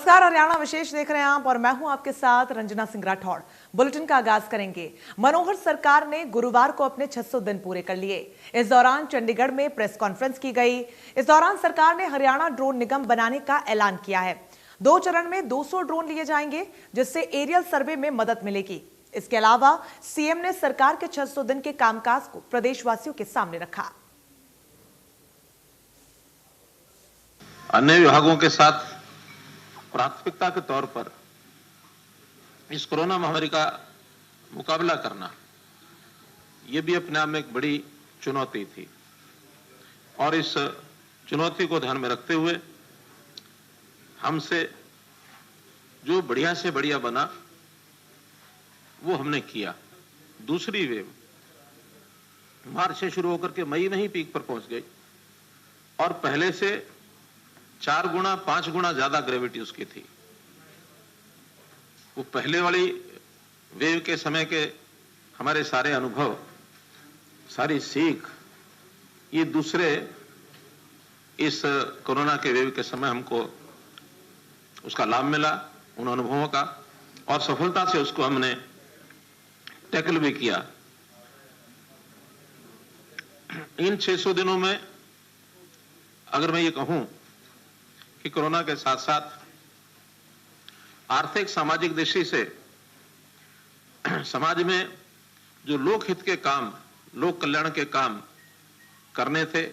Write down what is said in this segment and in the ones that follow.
नमस्कार, हरियाणा विशेष देख रहे हैं आप और मैं हूं आपके साथ रंजना सिंह राठौड़। बुलेटिन का आगाज करेंगे। मनोहर सरकार ने गुरुवार को अपने 600 दिन पूरे कर लिए। इस दौरान चंडीगढ़ में प्रेस कॉन्फ्रेंस की गई। इस दौरान सरकार ने हरियाणा ड्रोन निगम बनाने का ऐलान किया है। 2 चरण में 200 ड्रोन लिए जाएंगे, जिससे एरियल सर्वे में मदद मिलेगी। इसके अलावा सीएम ने सरकार के 600 दिन के कामकाज को प्रदेशवासियों के सामने रखा। अन्य विभागों के साथ प्राथमिकता के तौर पर इस कोरोना महामारी का मुकाबला करना, यह भी अपने आप में एक बड़ी चुनौती थी और इस चुनौती को ध्यान में रखते हुए हमसे जो बढ़िया से बढ़िया बना वो हमने किया। दूसरी वेव मार्च से शुरू होकर के मई में ही पीक पर पहुंच गई और पहले से 4 गुना 5 गुना ज्यादा ग्रेविटी उसकी थी। वो पहले वाली वेव के समय के हमारे सारे अनुभव, सारी सीख, ये दूसरे इस कोरोना के वेव के समय हमको उसका लाभ मिला, उन अनुभवों का, और सफलता से उसको हमने टैकल भी किया। इन 600 दिनों में अगर मैं ये कहूं कि कोरोना के साथ साथ आर्थिक सामाजिक दृष्टि से समाज में जो लोक हित के काम, लोक कल्याण के काम करने थे,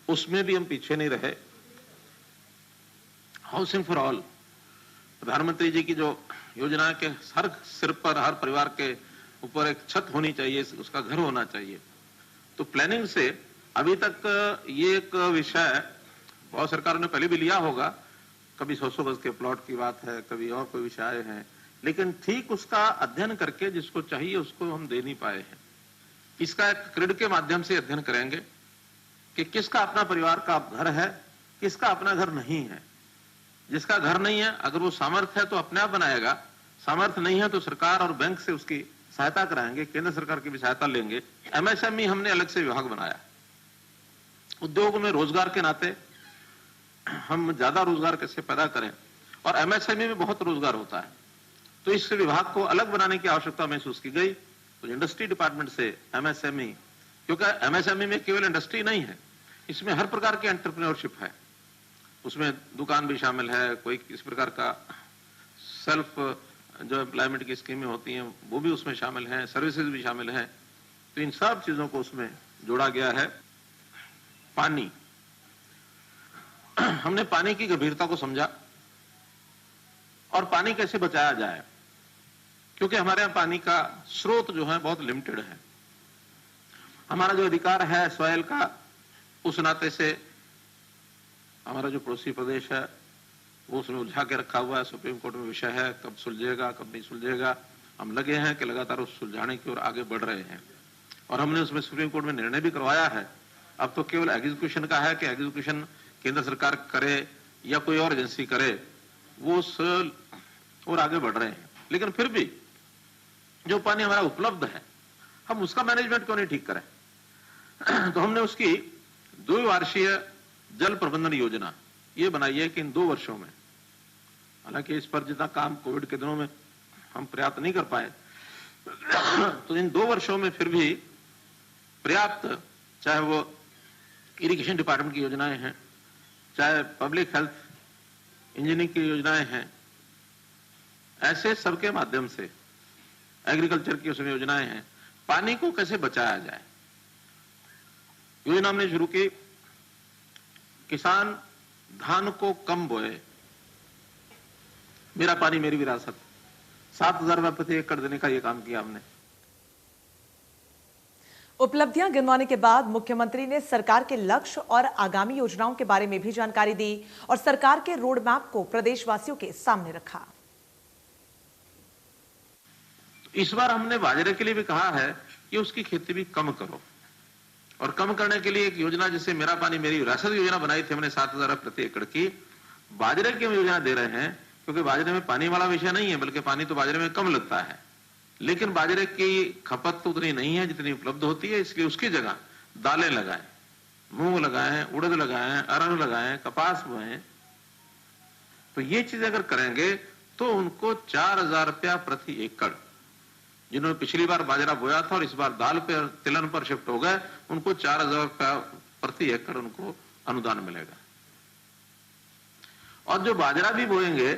उसमें भी हम पीछे नहीं रहे। हाउसिंग फॉर ऑल, प्रधानमंत्री जी की जो योजना के हर सिर पर, हर परिवार के ऊपर एक छत होनी चाहिए, उसका घर होना चाहिए, तो प्लानिंग से अभी तक ये एक विषय बहुत सरकारों ने पहले भी लिया होगा। कभी 100 गज के प्लॉट की बात है, कभी और कोई विषय है, लेकिन ठीक उसका अध्ययन करके जिसको चाहिए उसको हम दे नहीं पाए हैं। इसका एक ग्रिड के माध्यम से अध्ययन करेंगे कि किसका अपना परिवार का घर है, किसका अपना घर नहीं है। जिसका घर नहीं है, अगर वो सामर्थ्य है तो अपने आप बनाएगा, सामर्थ्य नहीं है तो सरकार और बैंक से उसकी सहायता कराएंगे, केंद्र सरकार की भी सहायता लेंगे। एमएसएमई हमने अलग से विभाग बनाया। उद्योग में रोजगार के नाते हम ज्यादा रोजगार कैसे पैदा करें, और एमएसएमई में बहुत रोजगार होता है, तो इस विभाग को अलग बनाने की आवश्यकता महसूस की गई। तो इंडस्ट्री डिपार्टमेंट से एमएसएमई, क्योंकि एमएसएमई में केवल इंडस्ट्री नहीं है, इसमें हर प्रकार की एंटरप्रेन्योरशिप है। उसमें दुकान भी शामिल है, कोई इस प्रकार का सेल्फ जो एम्प्लॉयमेंट की स्कीमें होती हैं वो भी उसमें शामिल हैं, सर्विसेज भी शामिल हैं। तो इन सब चीजों को उसमें जोड़ा गया है। पानी, हमने पानी की गंभीरता को समझा और पानी कैसे बचाया जाए, क्योंकि हमारे यहाँ पानी का स्रोत जो है बहुत लिमिटेड है। हमारा जो अधिकार है सॉइल का, उस नाते से हमारा जो पड़ोसी प्रदेश है वो उसमें उलझा के रखा हुआ है। सुप्रीम कोर्ट में विषय है, कब सुलझेगा कब नहीं सुलझेगा। हम लगे हैं कि लगातार उस सुलझाने की ओर आगे बढ़ रहे हैं और हमने उसमें सुप्रीम कोर्ट में निर्णय भी करवाया है। अब तो केवल एग्जीक्यूशन का है कि एग्जीक्यूशन केंद्र सरकार करे या कोई और एजेंसी करे, वो उस और आगे बढ़ रहे हैं। लेकिन फिर भी जो पानी हमारा उपलब्ध है, हम उसका मैनेजमेंट क्यों नहीं ठीक करें। तो हमने उसकी द्विवार्षीय जल प्रबंधन योजना ये बनाई है कि इन 2 वर्षों में, हालांकि इस पर जितना काम कोविड के दिनों में हम पर्याप्त नहीं कर पाए, तो इन 2 वर्षों में फिर भी पर्याप्त, चाहे वो इरिगेशन डिपार्टमेंट की योजनाएं हैं, चाहे पब्लिक हेल्थ इंजीनियरिंग की योजनाएं हैं, ऐसे सबके माध्यम से एग्रीकल्चर की उसमें योजनाएं हैं, पानी को कैसे बचाया जाए। योजना हमने शुरू की, किसान धान को कम बोए, मेरा पानी मेरी विरासत, 7,000 रुपए प्रति एकड़ देने का यह काम किया हमने। उपलब्धियां गिनवाने के बाद मुख्यमंत्री ने सरकार के लक्ष्य और आगामी योजनाओं के बारे में भी जानकारी दी और सरकार के रोड मैप को प्रदेशवासियों के सामने रखा। इस बार हमने बाजरे के लिए भी कहा है कि उसकी खेती भी कम करो, और कम करने के लिए एक योजना जिसे मेरा पानी मेरी विरासत योजना बनाई थी हमने 7,000 प्रति एकड़ की, बाजरे की हम योजना दे रहे हैं, क्योंकि बाजरे में पानी वाला विषय नहीं है, बल्कि पानी तो बाजरे में कम लगता है, लेकिन बाजरे की खपत तो उतनी नहीं है जितनी उपलब्ध होती है। इसलिए उसकी जगह दालें लगाएं, मूंग लगाएं, उड़द लगाएं, अरहर लगाएं, कपास बोएं, तो तो ये चीज अगर करेंगे तो उनको 4,000 रुपया प्रति एकड़, जिन्होंने पिछली बार बाजरा बोया था और इस बार दाल पे तिलहन पर शिफ्ट हो गए, उनको 4,000 रुपया प्रति एकड़ उनको अनुदान मिलेगा। और जो बाजरा भी बोएंगे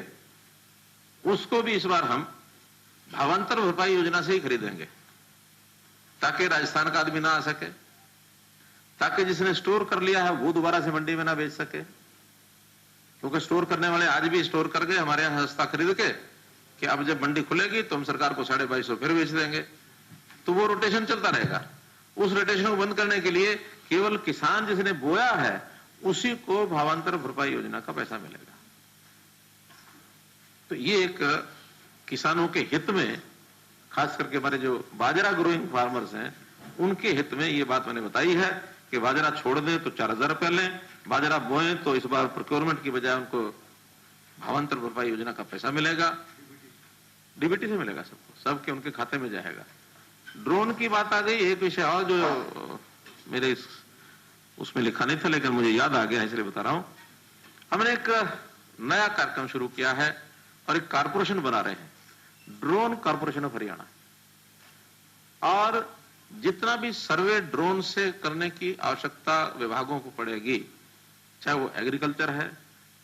उसको भी इस बार हम भावांतर भरपाई योजना से ही खरीदेंगे, ताकि राजस्थान का आदमी ना आ सके, ताकि जिसने स्टोर कर लिया है वो दोबारा से मंडी में ना बेच सके, क्योंकि स्टोर करने वाले आज भी स्टोर कर गए हमारे यहां सस्ता खरीद के कि अब जब मंडी खुलेगी तो हम सरकार को 250 फिर बेच देंगे। तो वो रोटेशन चलता रहेगा। उस रोटेशन को बंद करने के लिए केवल किसान जिसने बोया है उसी को भावांतर भरपाई योजना का पैसा मिलेगा। तो ये एक किसानों के हित में, खास करके हमारे जो बाजरा ग्रोइंग फार्मर्स हैं उनके हित में ये बात मैंने बताई है कि बाजरा छोड़ दें तो 4,000 रुपया लें, बाजरा बोएं तो इस बार प्रोक्योरमेंट की बजाय उनको भावांतर भरपाई योजना का पैसा मिलेगा, डीबीटी से मिलेगा सबको, सबके उनके खाते में जाएगा। ड्रोन की बात आ गई, एक विषय और जो मेरे उसमें लिखा नहीं था लेकिन मुझे याद आ गया इसलिए बता रहा हूं। हमने एक नया कार्यक्रम शुरू किया है और एक कारपोरेशन बना रहे हैं, ड्रोन कारपोरेशन ऑफ हरियाणा। और जितना भी सर्वे ड्रोन से करने की आवश्यकता विभागों को पड़ेगी, चाहे वो एग्रीकल्चर है,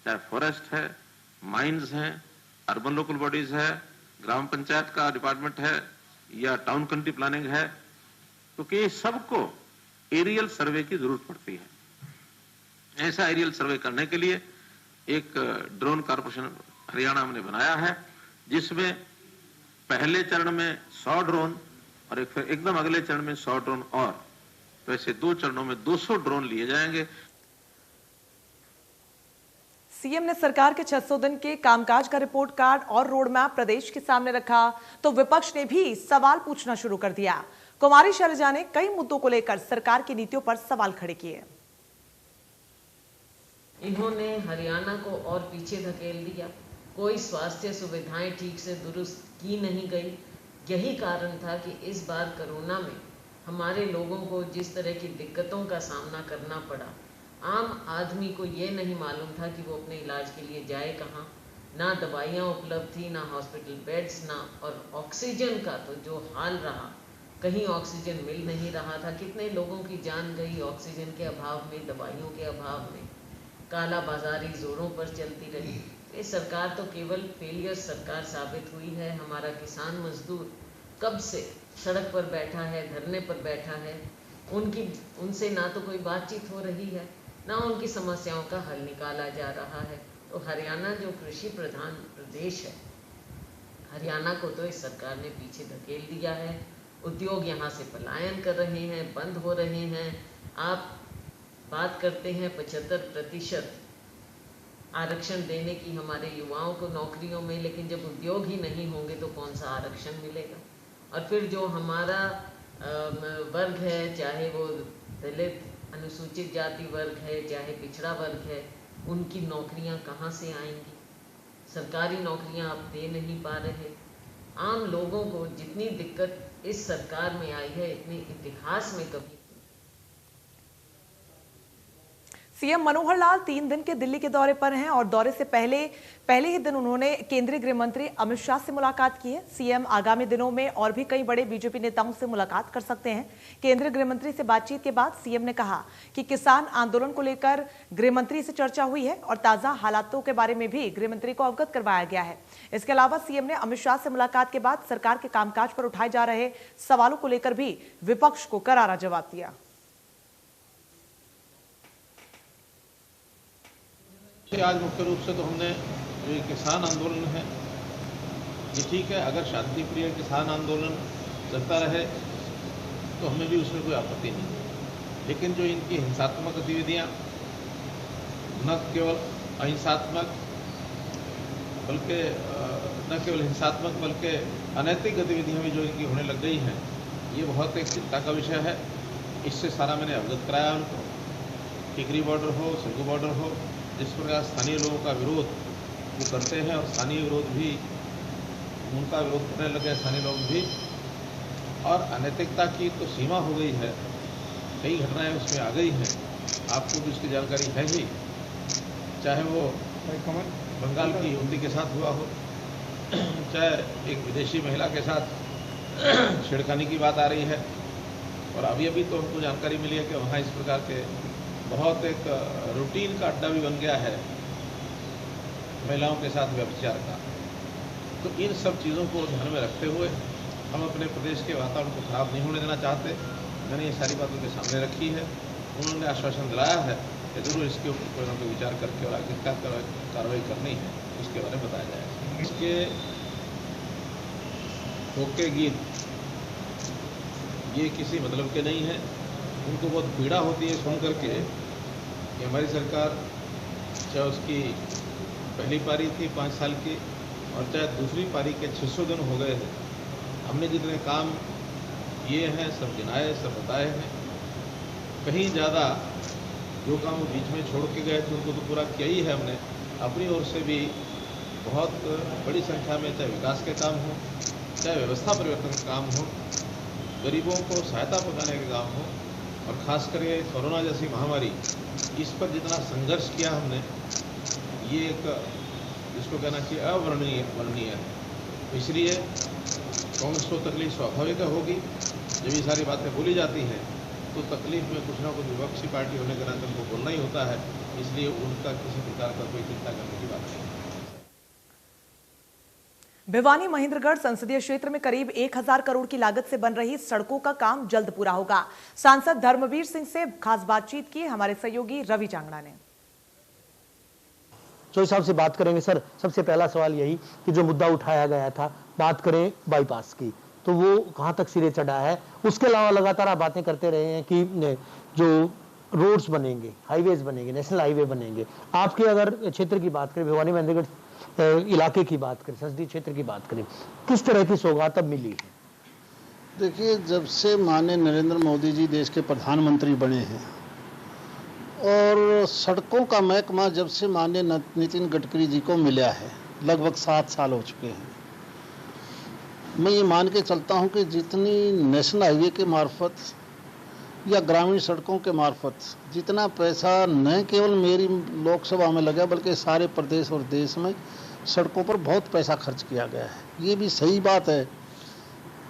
चाहे फॉरेस्ट है, माइंस है, अर्बन लोकल बॉडीज है, ग्राम पंचायत का डिपार्टमेंट है या टाउन कंट्री प्लानिंग है, क्योंकि सबको एरियल सर्वे की जरूरत पड़ती है। ऐसा एरियल सर्वे करने के लिए एक ड्रोन कारपोरेशन हरियाणा हमने बनाया है, जिसमें पहले चरण में 100 ड्रोन और एक फिर एकदम अगले चरण में 100 ड्रोन, और तो ऐसे 2 चरणों में 200 ड्रोन लिए जाएंगे। सीएम ने सरकार के 600 दिन के कामकाज का रिपोर्ट कार्ड और रोड मैप प्रदेश के सामने रखा तो विपक्ष ने भी सवाल पूछना शुरू कर दिया। कुमारी शैलजा ने कई मुद्दों को लेकर सरकार की नीतियों पर सवाल खड़े किए। इन्होंने हरियाणा को और पीछे धकेल दिया, कोई स्वास्थ्य सुविधाएं ठीक से दुरुस्त की नहीं गई। यही कारण था कि इस बार कोरोना में हमारे लोगों को जिस तरह की दिक्कतों का सामना करना पड़ा, आम आदमी को ये नहीं मालूम था कि वो अपने इलाज के लिए जाए कहाँ। ना दवाइयाँ उपलब्ध थी, ना हॉस्पिटल बेड्स, ना और ऑक्सीजन का तो जो हाल रहा, कहीं ऑक्सीजन मिल नहीं रहा था। कितने लोगों की जान गई ऑक्सीजन के अभाव में, दवाइयों के अभाव में। काला बाजारी जोरों पर चलती रही। ये सरकार तो केवल फेलियर सरकार साबित हुई है। हमारा किसान मजदूर कब से सड़क पर बैठा है, धरने पर बैठा है। उनसे ना तो कोई बातचीत हो रही है, ना उनकी समस्याओं का हल निकाला जा रहा है। तो हरियाणा जो कृषि प्रधान प्रदेश है, हरियाणा को तो इस सरकार ने पीछे धकेल दिया है। उद्योग यहाँ से पलायन कर रहे हैं, बंद हो रहे हैं। आप बात करते हैं 75% आरक्षण देने की हमारे युवाओं को नौकरियों में, लेकिन जब उद्योग ही नहीं होंगे तो कौन सा आरक्षण मिलेगा। और फिर जो हमारा वर्ग है, चाहे वो दलित अनुसूचित जाति वर्ग है, चाहे पिछड़ा वर्ग है, उनकी नौकरियां कहाँ से आएंगी। सरकारी नौकरियां आप दे नहीं पा रहे। आम लोगों को जितनी दिक्कत इस सरकार में आई है, इतनी इतिहास में कभी। सीएम मनोहर लाल 3 दिन के दिल्ली के दौरे पर हैं और दौरे से पहले ही दिन उन्होंने केंद्रीय गृह मंत्री अमित शाह से मुलाकात की है। सीएम आगामी दिनों में और भी कई बड़े बीजेपी नेताओं से मुलाकात कर सकते हैं। केंद्रीय गृह मंत्री से बातचीत के बाद सीएम ने कहा कि किसान आंदोलन को लेकर गृह मंत्री से चर्चा हुई है और ताजा हालातों के बारे में भी गृह मंत्री को अवगत करवाया गया है। इसके अलावा सीएम ने अमित शाह से मुलाकात के बाद सरकार के कामकाज पर उठाए जा रहे सवालों को लेकर भी विपक्ष को करारा जवाब दिया। आज मुख्य रूप से तो हमने जो ये किसान आंदोलन है, ये ठीक है, अगर शांतिप्रिय किसान आंदोलन चलता रहे तो हमें भी उसमें कोई आपत्ति नहीं। लेकिन जो इनकी हिंसात्मक गतिविधियां, न केवल अहिंसात्मक बल्कि न केवल हिंसात्मक बल्कि अनैतिक गतिविधियां भी जो इनकी होने लग गई हैं, ये बहुत एक चिंता का विषय है। इससे सारा मैंने अवगत कराया उनको। टिकरी बॉर्डर हो, सिंगू बॉर्डर हो, जिस प्रकार स्थानीय लोगों का विरोध वो करते हैं और स्थानीय विरोध भी उनका विरोध करने लगे स्थानीय लोग भी, और अनैतिकता की तो सीमा हो गई है। कई घटनाएं उसमें आ गई हैं, आपको भी उसकी जानकारी है ही। चाहे वो बंगाल की युवती के साथ हुआ हो, चाहे एक विदेशी महिला के साथ छेड़खानी की बात आ रही है। और अभी तो हमको जानकारी मिली है कि वहाँ इस प्रकार के बहुत एक रूटीन का अड्डा भी बन गया है महिलाओं के साथ व्यभिचार का। तो इन सब चीज़ों को ध्यान में रखते हुए हम अपने प्रदेश के वातावरण को खराब नहीं होने देना चाहते। मैंने ये सारी बातों के सामने रखी है। उन्होंने आश्वासन दिलाया है कि जरूर इसके ऊपर कोई ना कोई विचार करके और आगे क्या कार्रवाई करनी है उसके बारे में बताया जाएगा। इसके होके गीत ये किसी मतलब के नहीं है। उनको बहुत पीड़ा होती है सुन करके कि हमारी सरकार, चाहे उसकी पहली पारी थी 5 साल की और चाहे दूसरी पारी के 600 दिन हो गए हैं, हमने जितने काम किए हैं सब गिनाए, सब बताए हैं। कहीं ज़्यादा जो काम बीच में छोड़ के गए थे उनको तो पूरा किया ही है हमने। अपनी ओर से भी बहुत बड़ी संख्या में चाहे विकास के काम हो, चाहे व्यवस्था परिवर्तन का काम हो, गरीबों को सहायता पहुंचाने का काम हो, और ख़ास करके कोरोना जैसी महामारी, इस पर जितना संघर्ष किया हमने, ये एक जिसको कहना चाहिए अवर्णनीय है। इसलिए कांग्रेस को तकलीफ स्वाभाविक होगी। जब ये सारी बातें बोली जाती हैं तो तकलीफ में कुछ ना कुछ विपक्षी पार्टी होने के नाते उनको बोलना ही होता है। इसलिए उनका किसी प्रकार का कोई चिंता करने की बात नहीं। भिवानी महेंद्रगढ़ संसदीय क्षेत्र में करीब 1000 करोड़ की लागत से बन रही सड़कों का काम जल्द पूरा होगा। सांसद धर्मवीर सिंह से खास बातचीत की हमारे सहयोगी रवि चांगड़ा ने। जो हिसाब से बात करेंगे सर, सबसे पहला सवाल यही कि जो मुद्दा उठाया गया था, बात करें बाईपास की, तो वो कहां तक सिरे चढ़ा है। उसके अलावा लगातार आप बातें करते रहे हैं कि जो रोड्स बनेंगे, हाईवेज बनेंगे, नेशनल हाईवे बनेंगे। आपके अगर क्षेत्र की बात करें, भिवानी महेंद्रगढ़ इलाके की बात करें, संसदीय क्षेत्र की बात करें, किस तरह की सौगात अब मिली है? देखिए, जब से माननीय नरेंद्र मोदी जी देश के प्रधानमंत्री बने हैं और सड़कों का महकमा जब से माननीय नितिन गडकरी जी को मिला है, लगभग 7 साल हो चुके हैं। मैं ये मान के चलता हूँ कि जितनी नेशनल हाईवे के मार्फत या ग्रामीण सड़कों के मार्फत जितना पैसा न केवल मेरी लोकसभा में लगा बल्कि सारे प्रदेश और देश में सड़कों पर बहुत पैसा खर्च किया गया है। ये भी सही बात है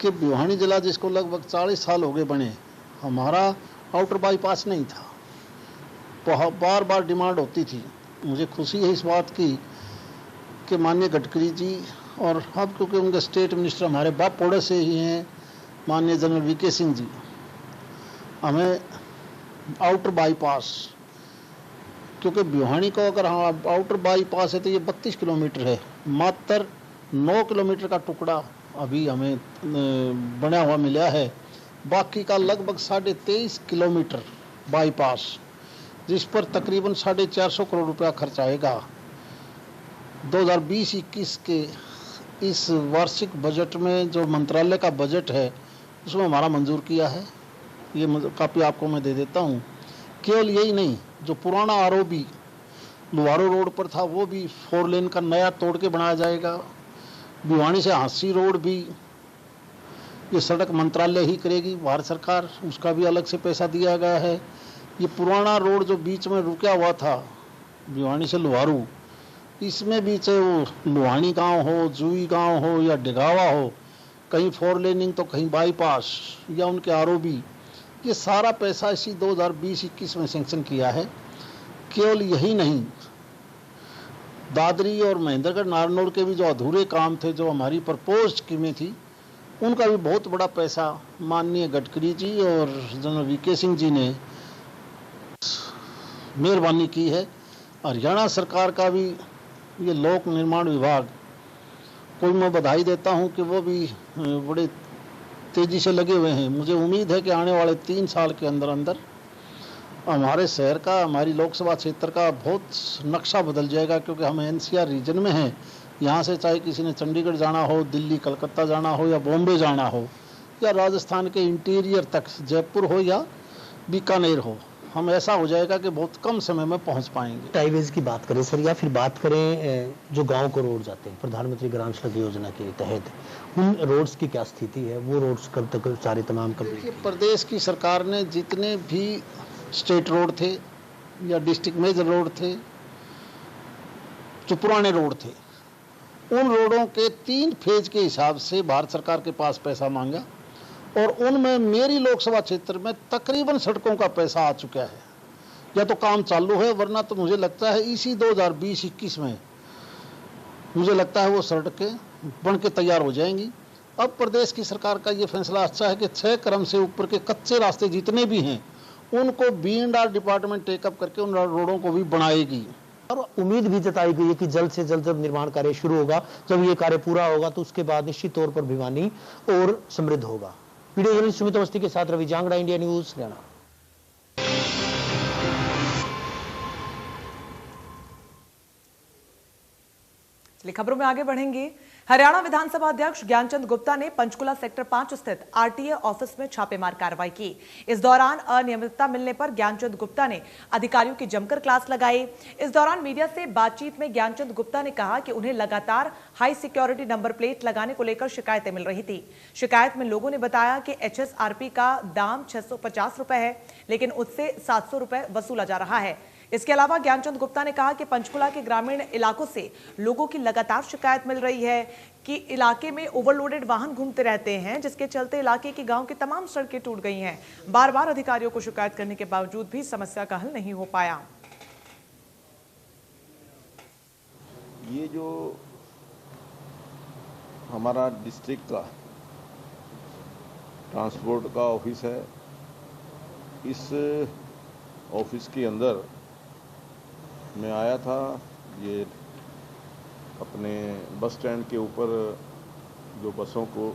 कि भिवानी जिला जिसको लगभग 40 साल हो गए बने, हमारा आउटर बाईपास नहीं था। बार बार डिमांड होती थी। मुझे खुशी है इस बात की कि माननीय गडकरी जी और अब क्योंकि उनके स्टेट मिनिस्टर हमारे बाप पोड़े से ही हैं, माननीय जनरल वीके सिंह जी, हमें आउटर बाईपास, क्योंकि भिवानी को अगर हम आउटर बाईपास है तो ये 32 किलोमीटर है, मात्र 9 किलोमीटर का टुकड़ा अभी हमें बना हुआ मिला है। बाकी का लगभग 23.5 किलोमीटर बाईपास, जिस पर तकरीबन 450 करोड़ रुपया खर्च आएगा। 2020-21 के इस वार्षिक बजट में जो मंत्रालय का बजट है उसमें हमारा मंजूर किया है। ये कापी आपको मैं दे देता हूँ। केवल यही नहीं, जो पुराना आरओबी लुहारो रोड पर था वो भी 4 लेन का नया तोड़ के बनाया जाएगा। भिवानी से हांसी रोड भी ये सड़क मंत्रालय ही करेगी, भारत सरकार, उसका भी अलग से पैसा दिया गया है। ये पुराना रोड जो बीच में रुका हुआ था भिवानी से लुहारू, इसमें भी चाहे वो लुहानी गांव हो, जुई गांव हो या डिगावा हो, कहीं 4 लेनिंग तो कहीं बाईपास या उनके आरओबी, ये सारा पैसा इसी 2020-21 में सैंक्शन किया है। केवल यही नहीं, दादरी और महेंद्रगढ़ नारनौल के भी जो अधूरे काम थे, जो हमारी प्रपोज्ड स्कीमें थी, उनका भी बहुत बड़ा पैसा माननीय गडकरी जी और जनरल वीके सिंह जी ने मेहरबानी की है। हरियाणा सरकार का भी ये लोक निर्माण विभाग को मैं बधाई देता हूं कि वो भी बड़े तेजी से लगे हुए हैं। मुझे उम्मीद है कि आने वाले 3 साल के अंदर अंदर हमारे शहर का, हमारी लोकसभा क्षेत्र का बहुत नक्शा बदल जाएगा, क्योंकि हम एनसीआर रीजन में हैं। यहाँ से चाहे किसी ने चंडीगढ़ जाना हो, दिल्ली कलकत्ता जाना हो या बॉम्बे जाना हो या राजस्थान के इंटीरियर तक, जयपुर हो या बीकानेर हो, हम ऐसा हो जाएगा कि बहुत कम समय में पहुंच पाएंगे। हाईवेज की बात करें सर, या फिर बात करें जो गांव को रोड जाते हैं प्रधानमंत्री ग्राम सड़क योजना के तहत, उन रोड्स की क्या स्थिति है? वो रोड्स कब तक सारे तमाम कंप्लीट? प्रदेश की सरकार ने जितने भी स्टेट रोड थे या डिस्ट्रिक्ट मेजर रोड थे, जो पुराने रोड थे, उन रोडों के 3 फेज के हिसाब से भारत सरकार के पास पैसा मांगा और उनमें मेरी लोकसभा क्षेत्र में तकरीबन सड़कों का पैसा आ चुका है, या तो काम चालू है, वरना तो मुझे लगता है इसी 2020-21 में मुझे लगता है वो सड़कें बन के तैयार हो जाएंगी। अब प्रदेश की सरकार का ये फैसला अच्छा है कि 6 क्रम से ऊपर के कच्चे रास्ते जितने भी हैं उनको B&R डिपार्टमेंट टेकअप करके उन रोडों को भी बनाएगी। और उम्मीद भी जताई गई है कि जल्द से जल्द जब निर्माण कार्य शुरू होगा, जब ये कार्य पूरा होगा तो उसके बाद निश्चित तौर पर भिवानी और समृद्ध होगा। वीडियो जर्नलिस्ट सुमित अवस्थी के साथ रवि जांगड़ा, इंडिया न्यूज, हरियाणा। चलिए खबरों में आगे बढ़ेंगे। हरियाणा विधानसभा अध्यक्ष ज्ञानचंद गुप्ता ने पंचकुला सेक्टर 5 स्थित आरटीए ऑफिस में छापेमार कार्रवाई की। इस दौरान अनियमितता मिलने पर ज्ञानचंद गुप्ता ने अधिकारियों की जमकर क्लास लगाई। इस दौरान मीडिया से बातचीत में ज्ञानचंद गुप्ता ने कहा कि उन्हें लगातार हाई सिक्योरिटी नंबर प्लेट लगाने को लेकर शिकायतें मिल रही थी। शिकायत में लोगों ने बताया कि HSRP का दाम 650 रुपए है, लेकिन उससे 700 रुपए वसूला जा रहा है। इसके अलावा ज्ञानचंद गुप्ता ने कहा कि पंचकुला के ग्रामीण इलाकों से लोगों की लगातार शिकायत मिल रही है कि इलाके में ओवरलोडेड वाहन घूमते रहते हैं, जिसके चलते इलाके की गांव की तमाम सड़कें टूट गई हैं। बार बार अधिकारियों को शिकायत करने के बावजूद भी समस्या का हल नहीं हो पाया। ये जो हमारा डिस्ट्रिक्ट का ट्रांसपोर्ट का ऑफिस है, इस ऑफिस के अंदर मैं आया था ये अपने बस स्टैंड के ऊपर जो बसों को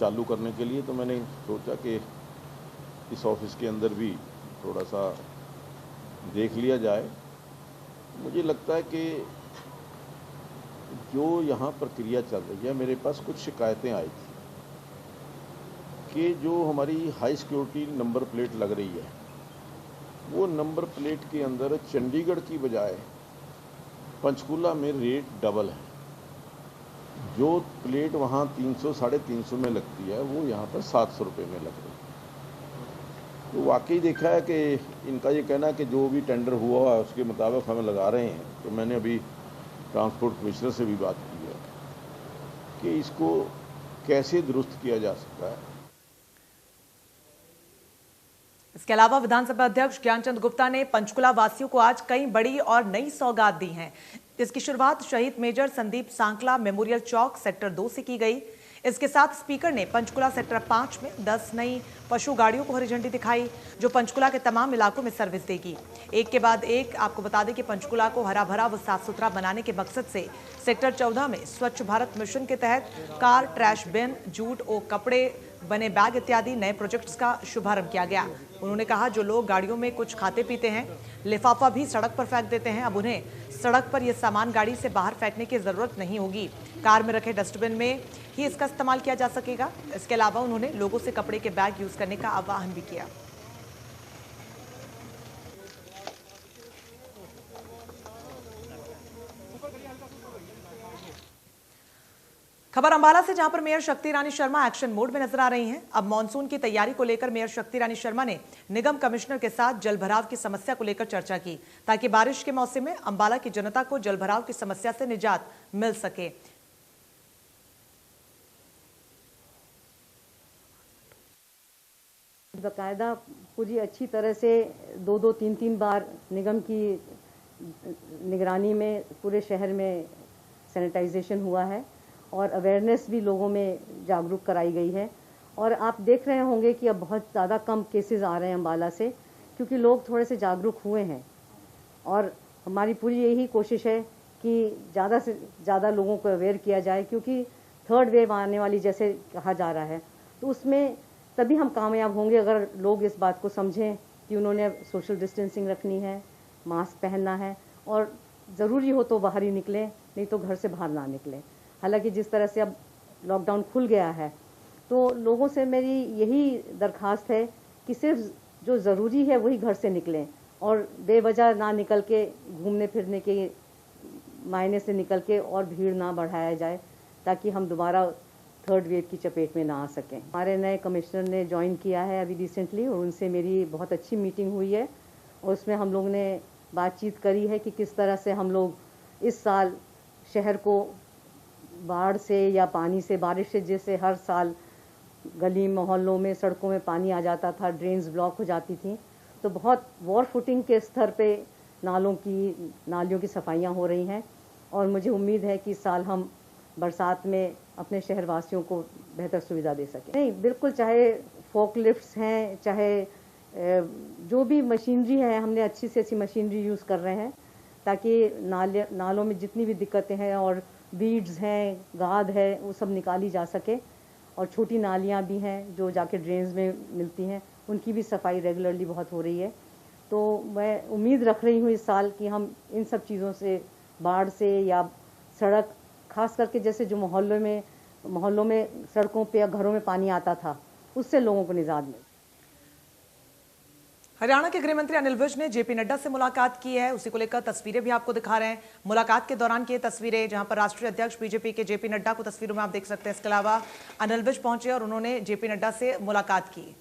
चालू करने के लिए, तो मैंने सोचा कि इस ऑफिस के अंदर भी थोड़ा सा देख लिया जाए। मुझे लगता है कि जो यहाँ प्रक्रिया चल रही है, मेरे पास कुछ शिकायतें आई थी कि जो हमारी हाई सिक्योरिटी नंबर प्लेट लग रही है, वो नंबर प्लेट के अंदर चंडीगढ़ की बजाय पंचकुला में रेट डबल है। जो प्लेट वहाँ 300-350 में लगती है, वो यहाँ पर 700 रुपये में लग रही है। तो वाकई देखा है कि इनका ये कहना है कि जो भी टेंडर हुआ है उसके मुताबिक हमें लगा रहे हैं। तो मैंने अभी ट्रांसपोर्ट कमिश्नर से भी बात की है कि इसको कैसे दुरुस्त किया जा सकता है। इसके अलावा विधानसभा अध्यक्ष ज्ञानचंद गुप्ता ने पंचकुला वासियों को आज कई बड़ी और नई सौगात दी हैं। इसकी शुरुआत शहीद मेजर संदीप सांकला मेमोरियल चौक सेक्टर 2 से की गई। इसके साथ स्पीकर ने पंचकुला सेक्टर 5 में 10 नई पशु गाड़ियों को हरी झंडी दिखाई, जो पंचकुला के तमाम इलाकों में सर्विस देगी। एक के बाद एक आपको बता दें कि पंचकुला को हरा भरा व साफ सुथरा बनाने के मकसद से सेक्टर 14 में स्वच्छ भारत मिशन के तहत कार, ट्रैश बिन, जूट और कपड़े बने बैग इत्यादि नए प्रोजेक्ट्स का शुभारंभ किया गया। उन्होंने कहा, जो लोग गाड़ियों में कुछ खाते पीते हैं, लिफाफा भी सड़क पर फेंक देते हैं, अब उन्हें सड़क पर यह सामान गाड़ी से बाहर फेंकने की जरूरत नहीं होगी। कार में रखे डस्टबिन में ही इसका इस्तेमाल किया जा सकेगा। इसके अलावा उन्होंने लोगों से कपड़े के बैग यूज करने का आह्वान भी किया। खबर अंबाला से, जहां पर मेयर शक्ति रानी शर्मा एक्शन मोड में नजर आ रही हैं। अब मॉनसून की तैयारी को लेकर मेयर शक्ति रानी शर्मा ने निगम कमिश्नर के साथ जलभराव की समस्या को लेकर चर्चा की, ताकि बारिश के मौसम में अंबाला की जनता को जलभराव की समस्या से निजात मिल सके। बाकायदा पूरी अच्छी तरह से 2-2, 3-3 बार निगम की निगरानी में पूरे शहर में सैनिटाइजेशन हुआ है और अवेयरनेस भी लोगों में जागरूक कराई गई है। और आप देख रहे होंगे कि अब बहुत ज़्यादा कम केसेस आ रहे हैं अंबाला से, क्योंकि लोग थोड़े से जागरूक हुए हैं। और हमारी पूरी यही कोशिश है कि ज़्यादा से ज़्यादा लोगों को अवेयर किया जाए, क्योंकि थर्ड वेव आने वाली जैसे कहा जा रहा है, तो उसमें तभी हम कामयाब होंगे अगर लोग इस बात को समझें कि उन्होंने सोशल डिस्टेंसिंग रखनी है, मास्क पहनना है और ज़रूरी हो तो बाहर ही निकलें, नहीं तो घर से बाहर ना निकलें। हालांकि जिस तरह से अब लॉकडाउन खुल गया है, तो लोगों से मेरी यही दरख्वास्त है कि सिर्फ जो ज़रूरी है वही घर से निकलें और बेवजह ना निकल के घूमने फिरने के मायने से निकल के और भीड़ ना बढ़ाया जाए, ताकि हम दोबारा थर्ड वेव की चपेट में ना आ सकें। हमारे नए कमिश्नर ने ज्वाइन किया है अभी रिसेंटली, और उनसे मेरी बहुत अच्छी मीटिंग हुई है और उसमें हम लोग ने बातचीत करी है कि किस तरह से हम लोग इस साल शहर को बाढ़ से या पानी से, बारिश से जैसे हर साल गली मोहल्लों में, सड़कों में पानी आ जाता था, ड्रेन्स ब्लॉक हो जाती थी, तो बहुत वॉर फुटिंग के स्तर पे नालियों की सफाइयाँ हो रही हैं। और मुझे उम्मीद है कि इस साल हम बरसात में अपने शहर वासियों को बेहतर सुविधा दे सकें। नहीं, बिल्कुल, चाहे फोक लिफ्ट्स हैं, चाहे जो भी मशीनरी है, हमने अच्छी से अच्छी मशीनरी यूज़ कर रहे हैं ताकि नालों में जितनी भी दिक्कतें हैं और वीड्स हैं, गाद है, वो सब निकाली जा सके। और छोटी नालियाँ भी हैं जो जाके ड्रेन्स में मिलती हैं, उनकी भी सफाई रेगुलरली बहुत हो रही है। तो मैं उम्मीद रख रही हूँ इस साल कि हम इन सब चीज़ों से, बाढ़ से या सड़क, खास करके जैसे जो मोहल्लों में सड़कों पे या घरों में पानी आता था, उससे लोगों को निजात मिले। हरियाणा के गृह मंत्री अनिल विज ने जेपी नड्डा से मुलाकात की है, उसी को लेकर तस्वीरें भी आपको दिखा रहे हैं। मुलाकात के दौरान की ये तस्वीरें, जहां पर राष्ट्रीय अध्यक्ष बीजेपी के जेपी नड्डा को तस्वीरों में आप देख सकते हैं। इसके अलावा अनिल विज पहुंचे और उन्होंने जेपी नड्डा से मुलाकात की।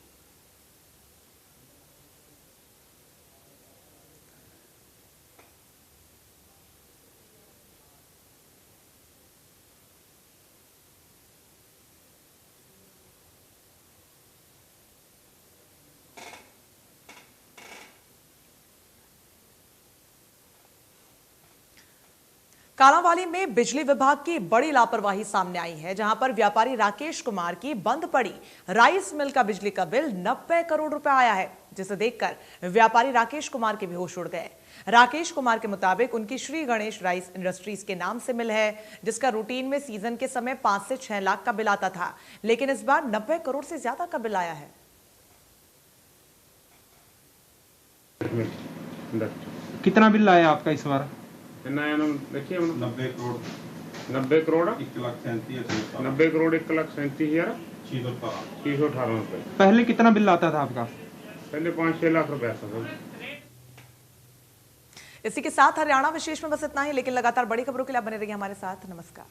कालांवाली में बिजली विभाग की बड़ी लापरवाही सामने आई है, जहां पर व्यापारी राकेश कुमार की बंद पड़ी राइस मिल का बिजली का बिल 90 करोड़ रुपए आया है, जिसे देखकर व्यापारी राकेश कुमार के भी होश उड़ गए। राकेश कुमार के मुताबिक उनकी श्री गणेश राइस इंडस्ट्रीज के नाम से मिल है, जिसका रूटीन में सीजन के समय 5 से 6 लाख का बिल आता था, लेकिन इस बार 90 करोड़ से ज्यादा का बिल आया है। कितना बिल आया आपका इस बार? देखिए 90 करोड़ 1 लाख 37,618 रुपए। पहले कितना बिल आता था आपका? पहले 5-6 लाख रुपए आता था। इसी के साथ हरियाणा विशेष में बस इतना ही, लेकिन लगातार बड़ी खबरों के लिए बने रहिए हमारे साथ। नमस्कार।